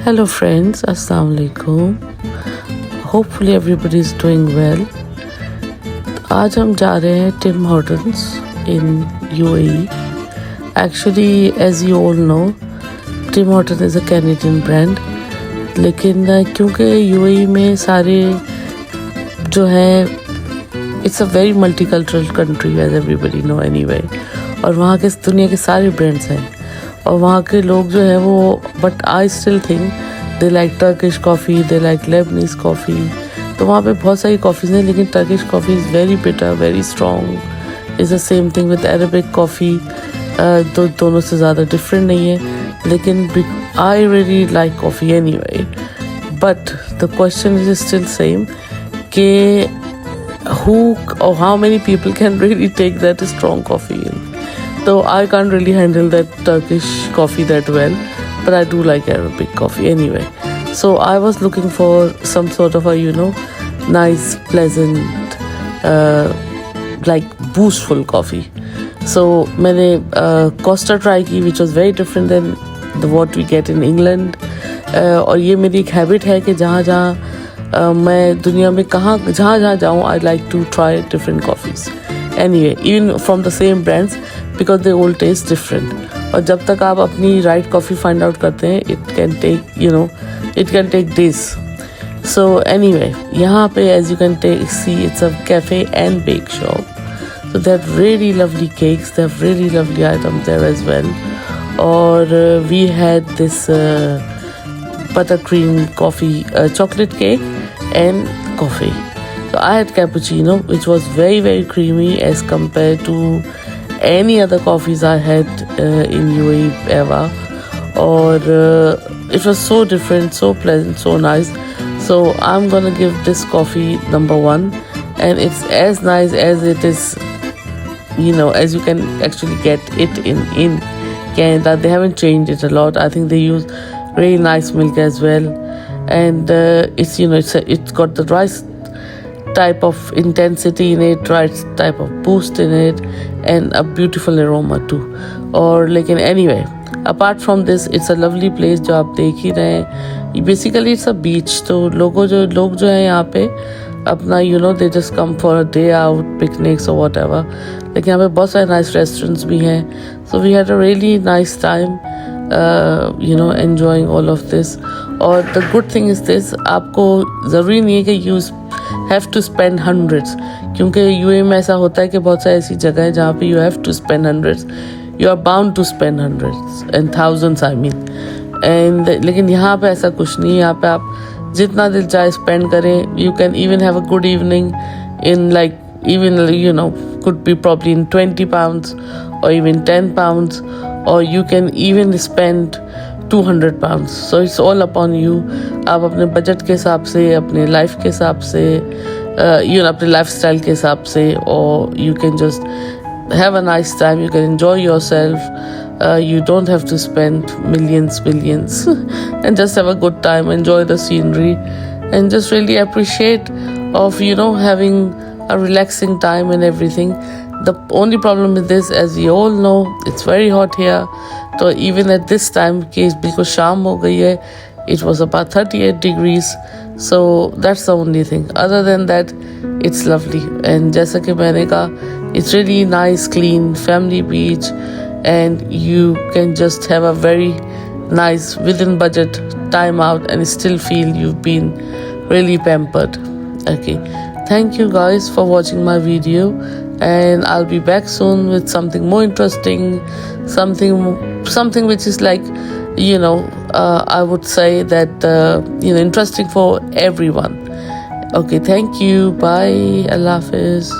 Hello friends, Assalamu alaikum. Hopefully everybody is doing well. आज हम जा रहे हैं Tim Hortons in UAE. Actually, as you all know, Tim Hortons is a Canadian brand. लेकिन क्योंकि UAE में सारे जो है it's a very multicultural country as everybody know anyway. और वहाँ के दुनिया के सारे ब्रांड्स हैं और वहाँ के लोग जो है वो but I still think they like Turkish coffee, they like Leibniz coffee. तो वहाँ पे बहुत सारी कॉफ़ीज़ हैं लेकिन Turkish coffee is very bitter, very strong. Is the same thing with Arabic coffee. तो दोनों से ज़्यादा डिफरेंट नहीं है लेकिन I really like coffee any way. But the question is still same कि who or how many people can really take that strong coffee in. So I can't really handle that Turkish coffee that well, but I do like Arabic coffee anyway. So I was looking for some sort of a nice, pleasant, like boostful coffee. So मैंने Costa try की, which was very different than what we get in England. और ये मेरी एक habit है कि जहाँ मैं दुनिया में जहाँ जाऊँ I like to try different coffees anyway, even from the same brands because they all taste different. और जब तक आप अपनी राइट कॉफ़ी फाइंड आउट करते हैं it can take days. So anyway, यहाँ पे as you can see it's a cafe and bake shop. So they have really lovely cakes, they have really lovely items there as well. Or we had this buttercream coffee, chocolate cake and coffee. So I had cappuccino, which was very, very creamy as compared to any other coffees I had in UAE ever. Or it was so different, so pleasant, so nice. So I'm gonna give this coffee number 1, and it's as nice as it is, as you can actually get it in Canada. They haven't changed it a lot. I think they use really nice milk as well, and it's got the right type of intensity in it, right type of boost in it, and a beautiful aroma too. Or लेकिन anyway, apart from this, it's a lovely place जो आप देख ही रहे हैं. Basically it's a beach. तो लोग जो हैं यहाँ पे अपना they just come for a day out, picnics or whatever. लेकिन यहाँ पे बहुत सारे nice restaurants भी हैं. So we had a really nice time enjoying all of this. और the good thing is this, आपको ज़रूरी नहीं है कि you have to spend hundreds, क्योंकि UAE में ऐसा होता है कि बहुत सारी ऐसी जगह है जहाँ पे you have to spend hundreds. You are bound to spend hundreds and thousands I mean. And लेकिन यहाँ पे ऐसा कुछ नहीं है. यहाँ पे आप जितना दिल चाहे स्पेंड करें. You can even have a good evening in like even could be probably in 20 pounds or even 10 pounds, or you can even spend 200 pounds. So it's all upon you. आप अपने बजट के हिसाब से, अपने life के हिसाब से, अपने लाइफ स्टाइल के हिसाब से, or you can just have a nice time. You can enjoy yourself. You don't have to spend millions and just have a good time, enjoy the scenery, and just really appreciate of having a relaxing time and everything. The only problem with this, as you all know, it's very hot here. So even at this time, case बिल्कुल शाम हो गई है, it was about 38 degrees. So that's the only thing. Other than that, it's lovely. And जैसा कि मैंने कहा, it's really nice, clean, family beach, and you can just have a very nice within budget time out and still feel you've been really pampered. Okay, thank you guys for watching my video, and I'll be back soon with something more interesting, something which is like I would say that interesting for everyone. Okay, thank you, bye, Allah Hafiz.